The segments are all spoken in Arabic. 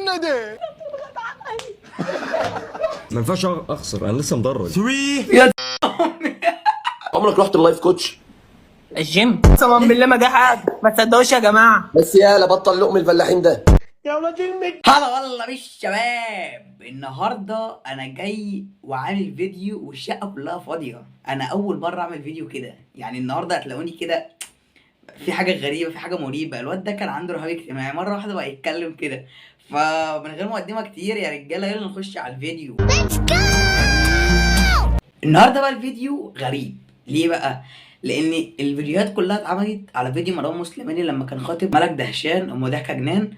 الجنة دي؟ ما ينفعش اخسر، انا لسه مدرج 3 يا عمرك رحت اللايف كوتش؟ الجيم قسما بالله ما جه حاجه، ما تصدقوش يا جماعه. بس يالا بطل لقم الفلاحين ده. هلا والله بالشباب، النهارده انا جاي وعامل فيديو والشقه كلها فاضيه. انا اول مره اعمل فيديو كده، يعني النهارده هتلاقوني كده في حاجه غريبه، في حاجه مريبه. الواد ده كان عنده رهاب اجتماعي، مره واحده بقى يتكلم كده. فمن غير مقدمه كتير يا رجاله يلا نخش على الفيديو. النهارده بقى الفيديو غريب. ليه بقى؟ لان الفيديوهات كلها اتعملت على فيديو مروان موسلماني لما كان خاطب ملك دهشان ام ضحكه جنان،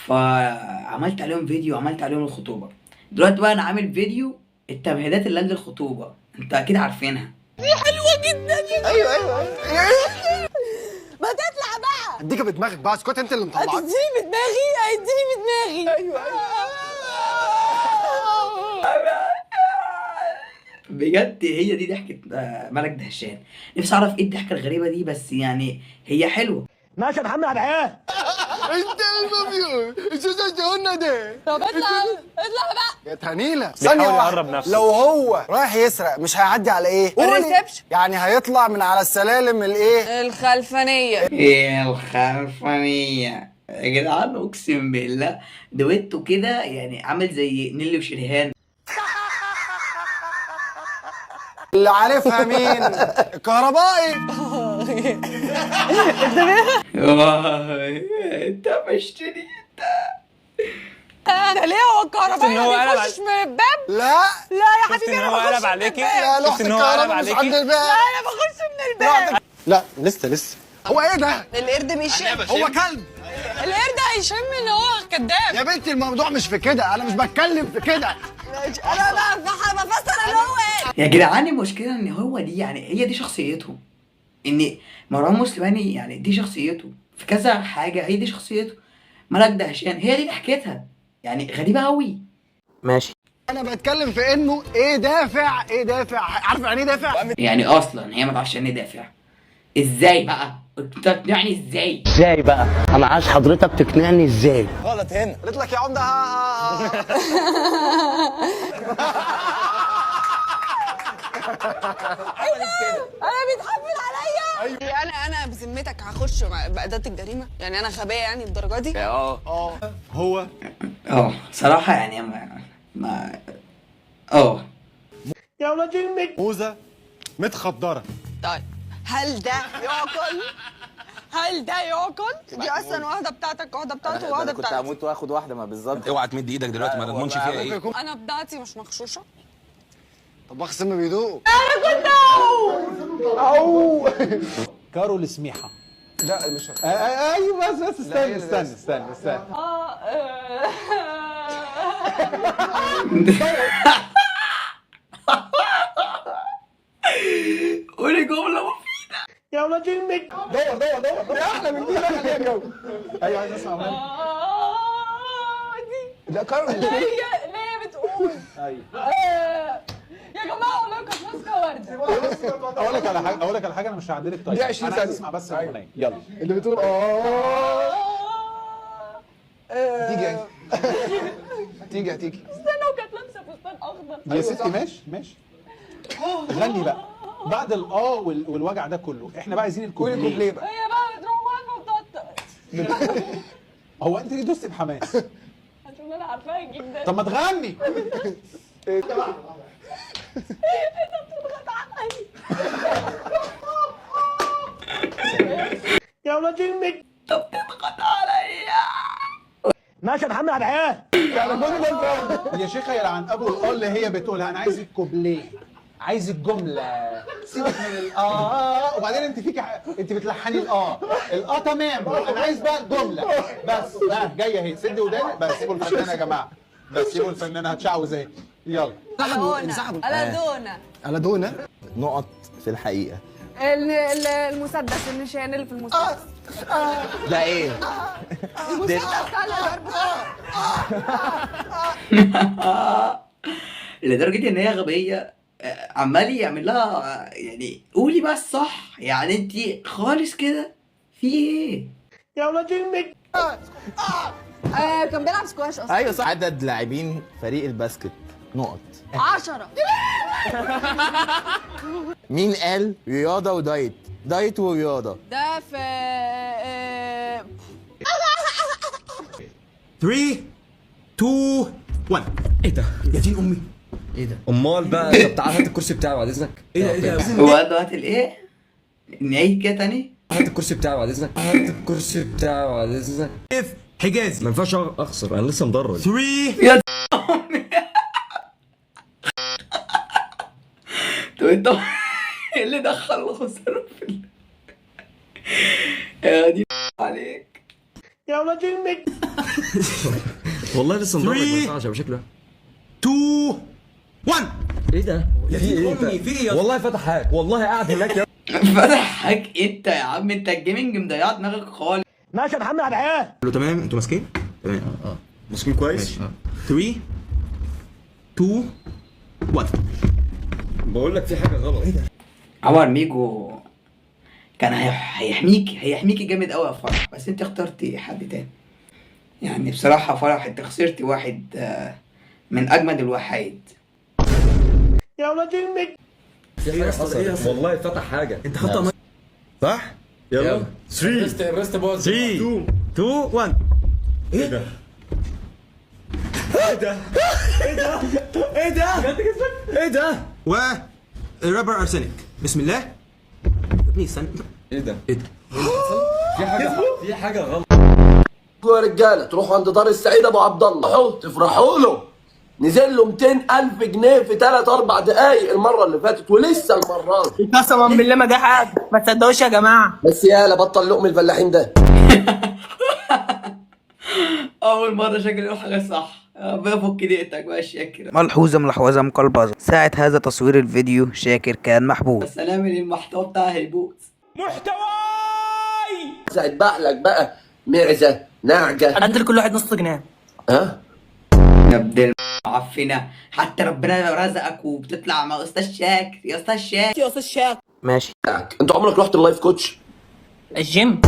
فعملت عليهم فيديو وعملت عليهم الخطوبه. دلوقتي بقى انا عامل فيديو التمهيدات اللي قبل الخطوبه، انت اكيد عارفينها. دي حلوه جدا. ايوه ما تطلع بقى. اديك بدماغك بقى، اسكت انت اللي مطلعك. هتديني بدماغي، هيديني بدماغي. ايوه بجد هي دي ضحكة ملك دهشان. نفسي اعرف ايه الضحكة الغريبة دي، بس يعني هي حلوة. ماشي يا محمد عيال. انت المبيو ايش الجنة دي؟ طب اطلع بقى. يا تهنيلة ثانية واحدة، لو هو رايح يسرق مش هيعدي على ايه؟ الريسبشن. يعني هيطلع من على السلالم الايه؟ الخلفانيه. ايه الخرفانية يا جدعان، اقسم بالله دويتو كده، يعني عامل زي نيلي وشريهان. اللي عارفها مين؟ الكهربائي. انت مشتري انا ليه هو الكهربائي ما بيخشش من الباب؟ لا لا يا حبيبي انا هو بخش قلب من عليكي؟ الباب. لا لوحة ان هو قلب الكهرباء مش عليكي؟ عند الباب. لا انا بخش من الباب. لا لسه هو ايه ده؟ القرد بيشم. هو كلب. القرد هيشم ان هو كداب. يا بنتي الموضوع مش في كده، انا مش بتكلم في كده. انا بفسر اللي هو ايه. يا جدعان المشكلة ان هو دي، يعني هي دي شخصيته، ان مروان موسلماني يعني دي شخصيته في كذا حاجة، هي دي شخصيته. ملك دهشان هي دي ضحكتها، يعني غريبة قوي. ماشي. انا بتكلم في انه ايه دافع، عارف يعني ايه دافع؟ يعني اصلا هي ما تعرفش ان دافع. ازاي بقى؟ تقنعني ازاي؟ ازاي بقى؟ انا عايز حضرتك تقنعني ازاي؟ غلط هنا. قلت لك يا عمده. انا بيتحفل عليا. انا بذمتك هخش بأداة الجريمه؟ يعني انا غبيه يعني الدرجه دي؟ هو صراحة يعني ما يا ولاد امك موزه متخدره. طيب هل ده يعقل؟ هل ده يعقل؟ دي اصلا واحده بتاعتك، واحده بتاعته، وواحده كنت بتاعتي. هموت واخد واحده، ما بالظبط. اوعى تمد ايدك دلوقتي، ما تضمنش فيها ايه. انا بتاعتي مش مغشوشه. طباخ السم بيدوق. كارول سميحة. لا مش ايوه بس استنى قولي جملة مفيدة. يا ولاد امك. دور يا احلى من دي. لا خليها جو. ايوه عايز اسمع منك. دي لا كارول. ليه بتقول؟ ايوه يا جماعه والله كانت ماسكه ورده. اقول لك على حاجه، انا مش هعدلك. طيب دي 20 انا عايز ثانية. اسمع بس الاغنيه. يلا اللي بتقول تيجي هتيجي. استنى، وكانت لابسه فستان اخضر. يا ستي ماشي غني بقى بعد والوجع ده كله. احنا بقى عايزين الكوبليه. بقى. هي بقى بتروح واقفه وبتقعد. هو انت ليه دوست بحماس؟ عشان انا عارفاها جدا. طب ما تغني. انت بتضغط عليا. يا ولاد امك. طب تضغط عليا. ماشي يا محمد عيال. يا شيخه يلعن ابو اللي هي بتقولها. انا عايز الكوبليه، عايز الجمله. سيبك من وبعدين انت بتلحني تمام. انا عايز بقى الجمله بس. جايه اهي، سد وداني بس. سيبوا الفنانه يا جماعه، بس سيبوا الفنانه هتشعوذ اهي. يلا. ألادونا. نقط في الحقيقه. المسدس، النشان اللي في المسدس. ده ايه؟ لدرجة ان هي غبية، عمال يعمل لها يعني قولي بقى الصح، يعني انت خالص كده في ايه؟ يا ولاد امك. كان بيلعب سكواش اصلا. ايوه صح. عدد لاعبين فريق الباسكت نقط. 10. مين قال رياضه ودايت؟ دايت ورياضه. ده في 3 2 1. ايه ده؟ يا دين امي. امال بقى، طب تعال هات الكرسي بتاعي بعد اذنك. ايه ده؟ وقت الايه؟ نعيد كده تاني؟ هات الكرسي بتاعي بعد اذنك. هات الكرسي بتاعي بعد اذنك. حجازي. ما ينفعش اخسر، انا لسه مدرج. 3 طب انت ايه اللي دخل خسارة في يا دي عليك يا ولاد المك. والله لسه مدرج، ما ينفعش بشكل 2 1. ايه ده؟ يا في دين ايه امي، في ايه يا والله فتح حاجه، والله قاعد هناك يا فتحك انت يا عم، انت الجيمنج مضيع دماغك خالص. له تمام؟ انتوا ماسكين؟ تمام. مسكين كويس. 3 2 1. بقول لك في حاجه غلط. عمر ميجو كان هيحميكي جامد قوي يا فرح، بس انت اخترتي حد تاني. يعني بصراحة فرح انت خسرتي واحد من اجمد الوحيد. يا ولاد المك. في حاجه حصلت والله، فتح حاجه. انت خدتها صح؟ يلا 3 2 1. ايه ده؟ ايه ده؟ ايه ده؟ ايه ده؟ ايه ده؟ ورابر ارسنك. بسم الله. يا ابني استنى. ايه ده؟ ايه ده؟ في حاجه غلط. يا رجاله تروحوا عند دار السعيد ابو عبد الله تفرحوا له، نزل له 200,000 جنيه في 3-4 دقايق المره اللي فاتت، ولسه المره دي قسما بالله ما جه حاجه، ما تصدقوش يا جماعه. بس يالا بطل لقم الفلاحين ده. اول مرة شكلي يقول حاجة صح. بفك دقيقتك بقى شاكر. ملحوظة مقلبظة، ساعة هذا تصوير الفيديو شاكر كان محبوس. بس انا من المحتوى بتاعها هيبوظ. ساعة بقلك بقى معزه نعجه. ادي لكل واحد نص جنيه. ها نبدل معفنة، حتى ربنا رزقك وبتطلع مع استاذ شاكر. يا استاذ شاكر يا استاذ شاك. ماشي. انت عمرك رحت اللايف كوتش؟ الجيم.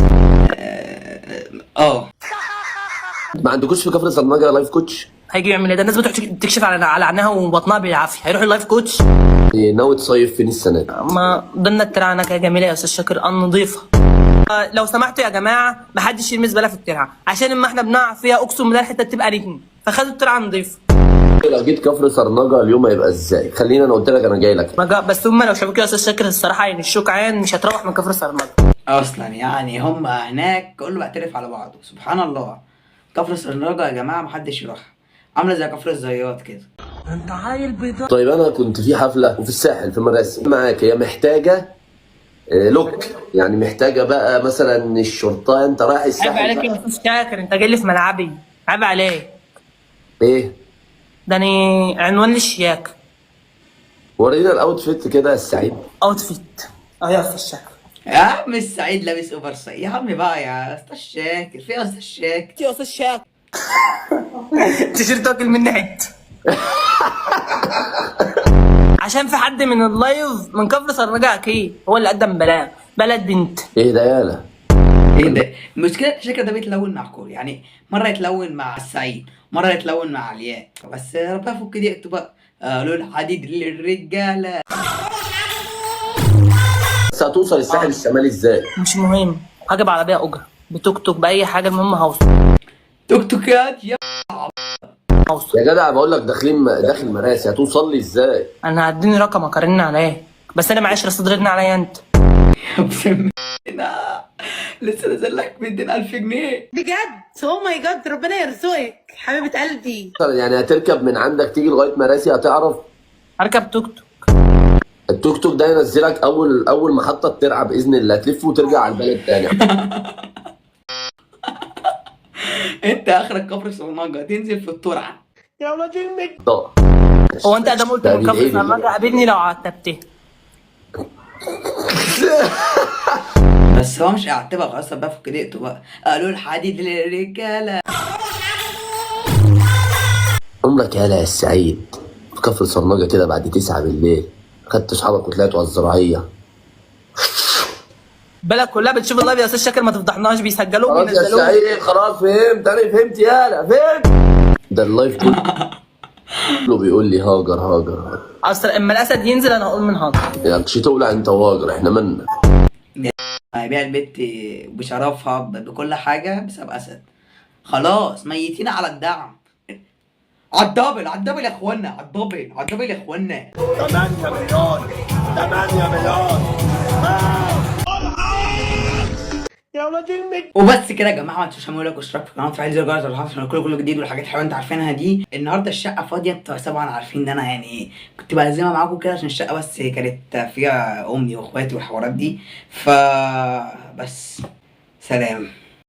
ما عندكوش في كفر الزناجه لايف كوتش؟ هيجي يعمل ايه ده؟ الناس بتروح تكشف على عنها وبطنها بالعافيه، هيروح اللايف كوتش. ناوي تصيف فين السنه دي؟ ما ضمن الترعه يا جميله يا استاذ شاكر النظيفه. لو سمحتوا يا جماعه ما حدش يرمي زباله في الترعه، عشان اما احنا بنقع فيها اقسم بالله الحته بتبقى رجل، فخدوا الترعه نظيفه. لو جيت كفر سرناجة اليوم هيبقى ازاي؟ خلينا انا قلت لك انا جاي لك. بس هم لو شافوك يا استاذ شاكر الصراحه يعني الشوك عين مش هتروح من كفر سرناجة اصلا. يعني هم هناك كله بيعترف على بعضه، سبحان الله. كفر سرناجة يا جماعة محدش يروح، عاملة زي كفر الزيات كده. انت عيل بيضاء. طيب انا كنت في حفله وفي الساحل في مراسي معاك، هي محتاجه لوك، يعني محتاجه بقى مثلا الشرطه. انت رايح الساحل عيب عليك يا استاذ شاكر، انت جاي لي في ملعبي، عيب عليك. ايه ده انا عنوان للشياكه. ورينا الاوتفيت كده يا السعيد. اوتفيت يا استاذ شاكر. يا عم السعيد لابس اوفر سايز يا عم بقى، يا استاذ شاكر. في استاذ شاكر يا استاذ شاكر. تيشيرت واكل مني حته. عشان في حد من اللايف من كفر سرناجة اكيد هو اللي قدم بلاغ بلد بنت. ايه ده يالا؟ ايه ده؟ المشكله الشاكر ده بيتلون مع كل، يعني مره يتلون مع السعيد، مره يتلون مع علياء. بس ربنا يفك دقيقته بقى. قالوا الحديد للرجاله. بس هتوصل الساحل الشمالي ازاي؟ مش مهم، هجيب عربيه اجره بتوك توك باي حاجه، المهم هوصل. توك توكات يا هوصل يا جدع بقول لك داخل مراسي، هتوصل لي ازاي؟ انا هديني رقمك ارن عليه، بس انا معيش رصيد رن عليا انت. لسه نازل لك 200,000 جنيه بجد؟ او ماي جاد، ربنا يرزقك حبيبه قلبي. يعني هتركب من عندك تيجي لغايه مراسي هتعرف؟ هركب توك توك. التوك توك ده ينزلك اول محطه الترعه باذن الله، تلف وترجع على البلد تاني. انت اخرك كفر سرناجة تنزل في الترعه يا ولاد المك. هو انت ادام قلت من كفر سرناجة قابلني لو عتبتني. بس هو مش هيعتبها خلاص بقى، فك دقيقته بقى. قالوا الحديد للرجاله. عمرك يالا يا السعيد في كفر سرناجة كده بعد 9 بالليل خدت اصحابك وطلعتوا على الزراعيه البلد كلها بتشوف اللايف يا استاذ شاكر، ما تفضحناش، بيسجلوه خلاص يا وبينزلوه. سعيد خلاص فهمت، انا فهمت يالا فهمت. ده اللايف كله بيقول لي هاجر هاجر هاجر. اصل اما الاسد ينزل انا هقول من هاجر. يعني مش تولع انت وهاجر، احنا مالنا. هيبيع البت بشرفها بكل حاجه بسبب اسد. خلاص ميتين على الدعم. عالدبل عالدبل يا اخوانا، عالدبل عالدبل يا اخوانا. 8 مليون 8 مليون. يا ولاد وبس كده يا جماعه، ما تنسوش تعملوا لايك واشتراك في القناه وتفعيل زر الجرس عشان كل جديد والحاجات الحلوه انتوا عارفينها دي. النهارده الشقه فاضيه، انتوا طبعا عارفين ان انا يعني كنت بلزمها معاكم كده عشان الشقه بس كانت فيها امي واخواتي والحوارات دي. بس سلام.